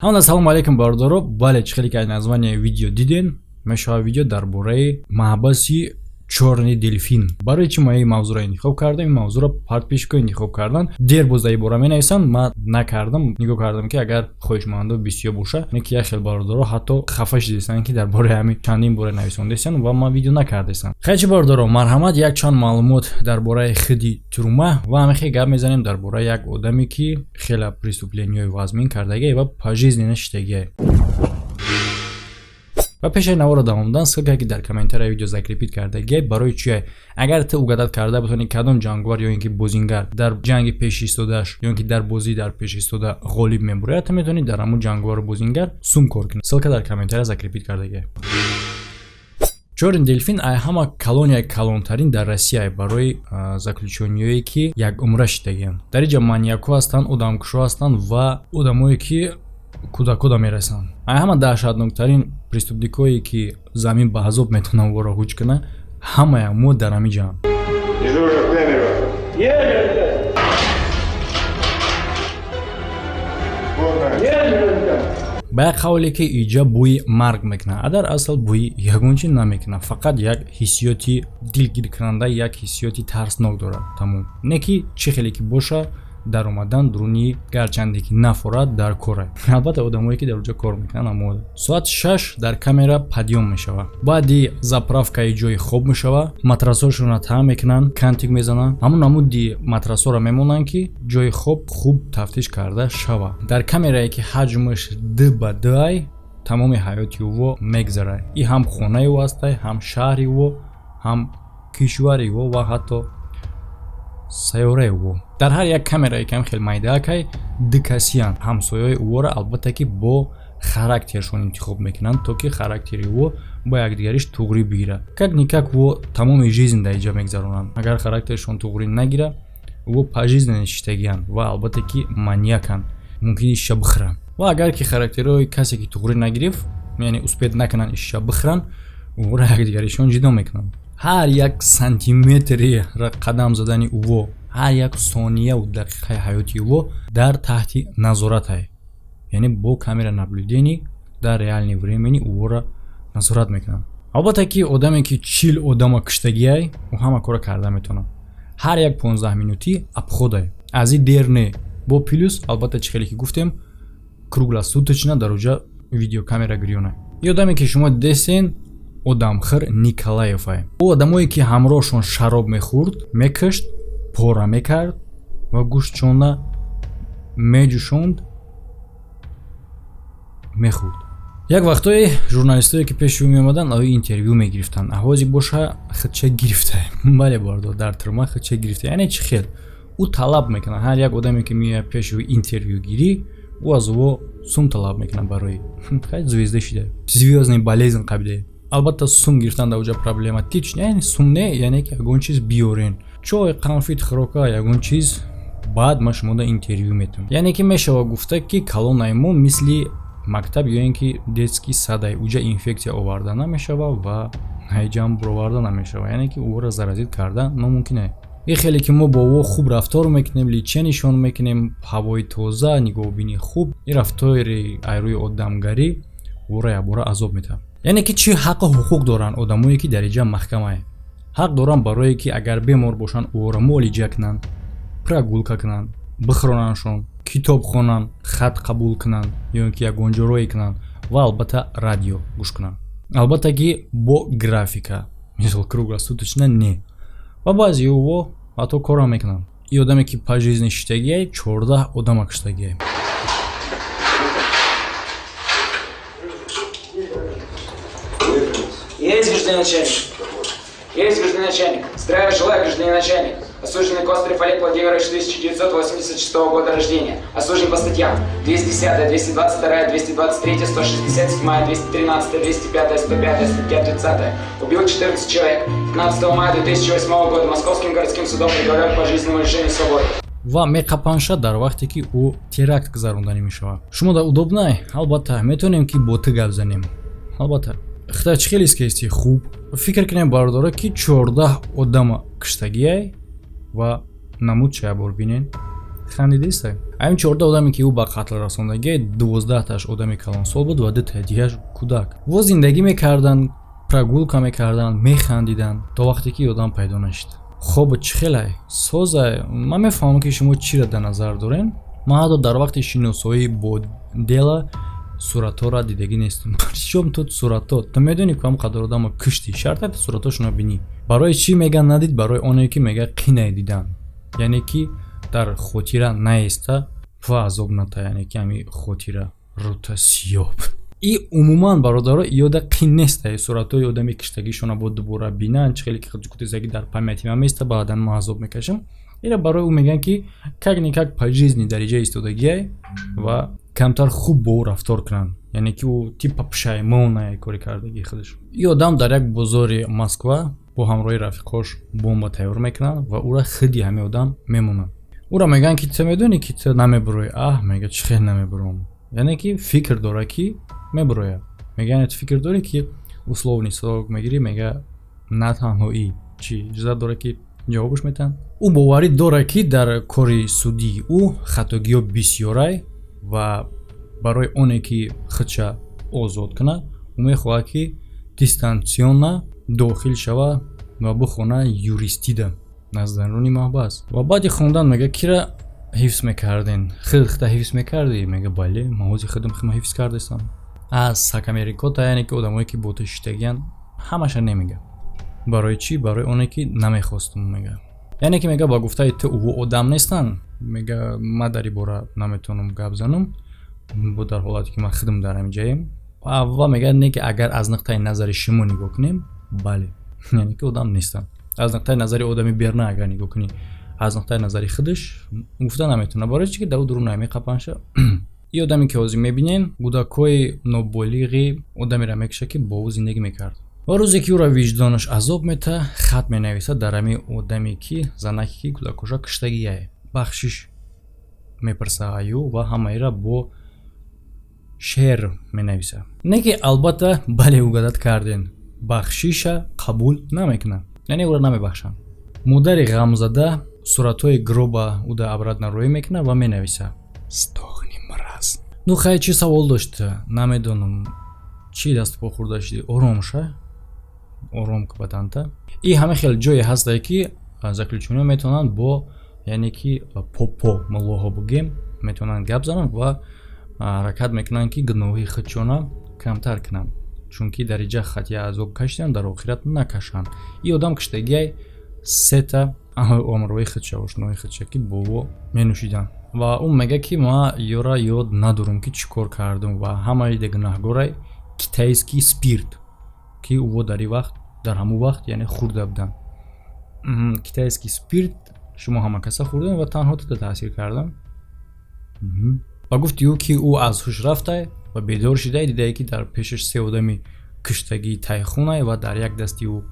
Ҳамда салом алейкум бардоро. Бале чихеле ки название видео диден. Мешава видео дар бораи маҳбаси чорни дельфин. Барои чи ма ин мавзӯро интихоб кардам? Ин мавзӯро подписчикҳо интихоб кардан. Дер бозда ин бора менависанд, ман накардам. Нигоҳ кардам ки агар хоҳишмандо бисёр боша, неки як хел бардоро ҳатто хафа шидестанд ки дар бораи ҳамин чандин бора нависондестанд ва ман видео накардестам. Хелчи бардоро марҳамат, як чанд маълумот дар бораи худи Тюрма ва ҳамихе гап мезанем дар бораи як одаме ки хела преступлениёи вазмин кардагие ва пожизненно шидагие. ва пешаи навора давомдан ссилка ки дар комментарияи видео закрепит кардагие барои чие агар ту угадат карда бутони кадом ҷангвар ё ин ки бозингар дар ҷанги пешистодааш ё ин ки дар бозии дар пешистода ғолиб мебурад, ту метавонӣ дар ҳамун ҷангвару бозингар сум кор кунӣ. Ссилка дар комментария закрепит кардагие. Чорни дельфин ай ҳама колонияи калонтарин дар Россия барои заключёниёе ки як умра шидагианд. Дар инҷа маньякҳо ҳастанд, одамкушо ҳастанд ва одамое ки кӯда мерасанд. Ай ҳама даҳшатноктарин преступникҳое ки замин ба азоб метавонанд вора ҳуҷ кунанд, ҳамаи мо дар ҳамин ҷаам. ба як қавле ки иҷа бӯи марг мекунад, а дар асл бӯи ягон чиз намекунад, фақат як ҳиссиёти дилгиркунанда, як ҳиссиёти тарснок дорад. Тамом. Не ки чӣ хеле ки боша дар омадан дуруни гарчанде ки нафорад дар кора. Албатта одамое ки дар онҷа кор мекунанд амода. Соат 6 дар камера падём мешавад. Баъди заправкаи ҷои хоб мешавад, матрасҳошонро таъм мекунанд, кантик мезананд. Ҳамун намуди матрасҳоро мемонанд ки ҷои хоб хуб тафтиш карда шавад. Дар камерае ки ҳаҷмаш 2 ба 2 тамоми ҳаёти ӯ мегзарад. И ҳам хонаи ӯ ҳастай, ҳам шаҳри ӯ, ҳам кишвари ӯ ва ҳатто сайёраи ӯ. Дар ҳар як камерае ки ҳам хел майдаакай 2 касиянд. Ҳамсояи ӯро албатта ки бо характершон интихоб мекунанд, то ки характери ӯ ба якдигариш туғри бигирад. Как никак ӯ тамоми жизнь дар инҷа мегзаронанд. Агар характершон туғри нагирад, ӯ пожизненно шидагианд ва албатта ки маньяканд. Мумкин иша бихӯранд. Ва агар ки характерҳои касе ки туғри нагирифт, яъне успед накунанд иша бихӯранд, ӯро якдигаришон ҷудо мекунанд. ҳар як сантиметри қадам задани ӯ, ҳар як сонияу дақиқаи ҳаёти ӯ дар таҳти назорат ай. Яъне бо камера наблюденӣ дар реални времени ӯро назорат мекунанд. Албатта ки одаме ки 40 одама куштагиай, ӯ ҳама кора карда метавонад. ҳар як 15 минутӣ обходай. Аз ин дер не. Бо плюс албатта чӣ хеле ки гуфтем, круглосуточно дар онҷа видеокамера гирёнад. И одаме ки шумо дидестен Одамхир Николаевай. Ӯ одамое ки ҳамроҳшон шароб мехӯрд, мекашт, пора мекард ва гӯштшонро меҷӯшонд, мехӯрд. Як вақтое журналистое ки пеши ӯ меомаданд, ӯ интервю мегирифтанд. Аҳвози боша хидча гирифта. Бале бардо дар Тюрма хидча гирифта. Яъне чӣ хел? Ӯ талаб мекунад. Ҳар як одаме ки меояд пеши ӯ интервю гирӣ, ӯ аз ӯ сум талаб мекунад барои. Хай звезда шида. Звездный болезнь қабида. Албатта сум гирифтан дар онҷа проблематично, яъне сум не, яъне ки ягон чиз биёрен. Чой, қанфит, хӯрока, ягон чиз баъд ма шумо да интервю метавонед. Яъне ки мешава гуфта ки колонаи мо мисли мактаб ё ин ки детский садай, онҷа инфексия оварда намешава ва ҳайҷам буроварда намешава. Яъне ки ӯро заразит карда номумкин аст. И хеле ки мо бо ӯ хуб рафтор мекунем, личенишон мекунем, ҳавои тоза, нигоҳубини хуб, ин рафтори айрӯи одамгарӣ ӯро ябора азоб метавад. Яъне ки чӣ ҳаққу ҳуқуқ доранд одамое ки дар инҷа маҳкамаанд? Ҳақ доранд барое ки агар бемор бошанд ӯро муолиҷа кунанд, прогулка кунанд, бихӯронандшон, китоб хонанд, хат қабул кунанд ё ин ки ягон ҷо роҳӣ кунанд ва албатта радио гӯш кунанд. Албатта ки бо графика, мисол круглосуточно не. Ва баъзи ӯ ҳатто корам мекунанд. И одаме ки пожизненно шидагиай 14 одама куштагиай. Есть, гражданин начальник. Есть, гражданин начальник. Здравия желаю, гражданин начальник. Осужденный Кострев Олег Владимирович, 1986 года рождения. Осужден по статьям 210, 222, 223, 167, 213, 205, 105, статья 30. Убил 14 человек. 15 мая 2008 года Московским городским судом приговорен к пожизненному лишению свободы. ва меқапанша дар вақте ки ӯ теракт гузаронданӣ мешавад. Шумо да удобнай? Албатта метавонем ки бо ту гап занем. Албатта. Хта чӣ хеле исти хуб. Фикр кунем бардора ки 14 одама куштагиай ва намуд чая бор бинен. хандидиста ҳамин 14 одаме ки ӯ ба қатл расондагӣ 12таш одами калонсол буд ва 2 дигаш кӯдак. во зиндагӣ мекарданд, прогулка мекарданд, механдиданд то вақте ки одам пайдо нашид. хоб чӣ хелай соза ман мефаҳмам ки шумо чиро дар назар дорем. ман ҳатто дар вақти шиносоӣ бо дела суратҳоро дидагӣ нестам. чом тут суратҳо ту медонӣ ки ҳам қадар одамо кушти шарта суратҳошуно бинӣ. барои чӣ меган надид? барои оне ки мега қинай дидан, яъне ки дар хотира наеста ва азоб ната, яъне ки ҳами хотира рута сиёб. И умуман бародаро ёда қин неста суратҳои одами киштагишона бо дубора бинан чӣ хеле ки кутизагӣ дар памяти ман места баъдан ман азоб мекашам. ира барои ӯ меган ки как не как по жизни дариҷаи истодагиай ва камтар хуб бо ӯ рафтор кунанд, яъне ки ӯ типа пушаймона кори кардагии худаш. и одам дар як бозори Москва бо ҳамроҳи рафиқош бомба тайёр мекунанд ва ӯра хиди ҳамин одам мемонанд. ӯра меган ки ту медонӣ ки ту намебуроӣ. мега чӣ хел намебуром, яъне ки фикр дора ки мебурояд. меган ту фикр дорӣ ки условни садоқ мегирӣ, мега на танҳоӣ чӣ иҷозат дора ки ҷавобаш метаҳанд. ӯ боварӣ дора ки дар кори судии ӯ хатогиҳо бисёрай ва барои оне ки худша озод кунад ӯ мехоҳад ки дистансиона дохил шава ва бихона юристида наздаруни маҳбас. ва баъди хондан мега кира ҳифз мекарден? хита ҳифз мекардӣ? мега бале маҳози худам ҳифз кардастам. аз сакамерикота, яъне ки одамое ки бо тушитагиян ҳамаша немега. барои чӣ? барои оне ки намехостум мега. яъне ки мега ба гуфтаи ту ӯ одам нестанд. мега ман дар ин бора наметавонам гап занам бо дар ҳолате ки ман худам дар ҳамин ҷаем. ва мега не ки агар аз нуқтаи назари шумо нигоҳ кунем, бале яъне ки одам нестанд. аз нуқтаи назари одами берна агар нигоҳ кунӣ, аз нуқтаи назари худаш гуфта наметавона. барои чӣ ки дар ӯ дурӯ намеқапанша. и одаме ки ҳозир мебинен кӯдакҳои ноболиғи одамеро мекуша ки бо ӯ зиндагӣ мекард. ва рӯзе ки ӯро виҷдонаш азоб мета, хат менависа дар ҳамин одаме ки занаке ки кӯдакҳоша куштагияе. бахшиш мепурса аю ва ҳамаира бо шеър менависа. не ки албатта бале ӯ гадат карден бахшиша қабул намекунад, яъне ӯро намебахшанд. модари ғамзада суратҳои гроба ӯ да абрат нароӣ мекунад ва менависа стохни мраз. ну хай чӣ савол дошта? намедонам чӣ дасту по хӯрда шуди? ором ша ором кубатанта. и ҳама хел ҷое ҳастае ки заключёниҳо метавонанд бо яъне ки попо маллоҳо бугем метавонанд гап зананд ва ҳаракат мекунанд ки гуноҳи худшона камтар кунанд, чунки дар инҷа хатия азоб кашиданд, дар охират накашанд. и одам куштагиай сета омрои худша ошнои худша ки бово менӯшиданд. ва ӯ мега ки ма ёра ёд надорам ки чӣ кор кардам ва ҳамаи гунаҳгорай китайский спирт ки ӯ дар ин вақт дар ҳамун вақт яъне хӯрда буданд. китайский спирт шумо ҳама каса хӯрдан ва танҳо туда таъсир кардан. ва гуфти ӯ ки ӯ аз ҳуш рафтай ва бедор шидай, дидай ки дар пешаш 3 одами куштагии тайхунай ва дар як дасти ӯ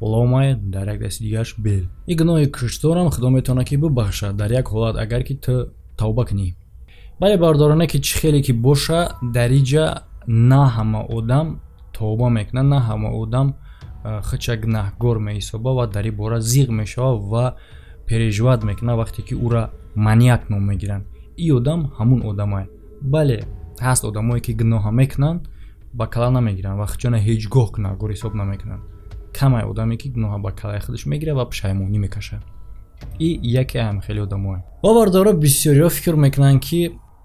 ломай, дар як дасти дигараш бел. и гуноҳи кушторам худо метавонад ки бубахшад дар як ҳолат агар ки ту тавба кунӣ. бале бардорона ки чӣ хеле ки боша дар инҷа на ҳама одам тавба мекунад, на ҳама одам худша гунаҳгор меҳисоба ва дар ин бора зиқ мешава ва переживат мекунад вақте ки ӯра маньяк ном мегиранд. и одам ҳамун одамай. бале ҳаст одамое ки гуноҳа мекунанд ба кала намегиранд ва худшона ҳеҷ гоҳ гунаҳгор ҳисоб намекунанд. камай одаме ки гуноҳа ба калаи худаш мегирад ва пушаймонӣ мекашад. и яке ҳам хеле одамое. ва бардоро бисёриҳо фикр мекунанд ки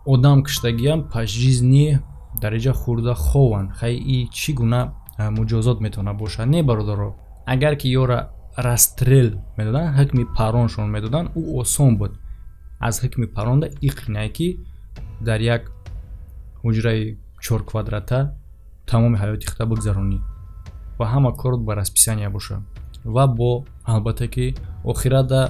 одам куштагиам пожизни дар инҷа хӯрда хованд. хай и чӣ гуна муҷозот метавонад бошад? не бародаро, агар ки ёра растрел медоданд, ҳукми пароншон медоданд, ӯ осон буд. аз ҳукми паронда иқинае ки дар як ҳуҷраи 4 квадрата тамоми ҳаёти худа бигзаронӣ ва ҳама корот ба расписания бошад ва бо албатта ки охирада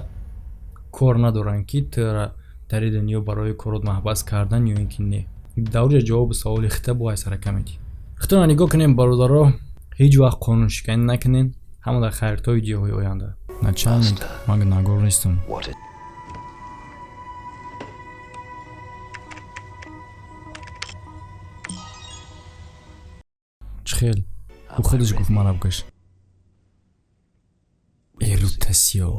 кор надоранд ки тура дар ин дунё барои корот маҳбас кардан ё ин ки не. дар ҷа ҷавоби саволи хита бо ҳайсара медӣ. хитона нигоҳ кунем бародаро, ҳеҷ вақт қонуншиканӣ накунем. ҳама дар хайртои видеоҳои оянда. начальник, ман гунаҳгор нестам. чхел ӯ худаш гуфт мана букаш. Эрутасиё.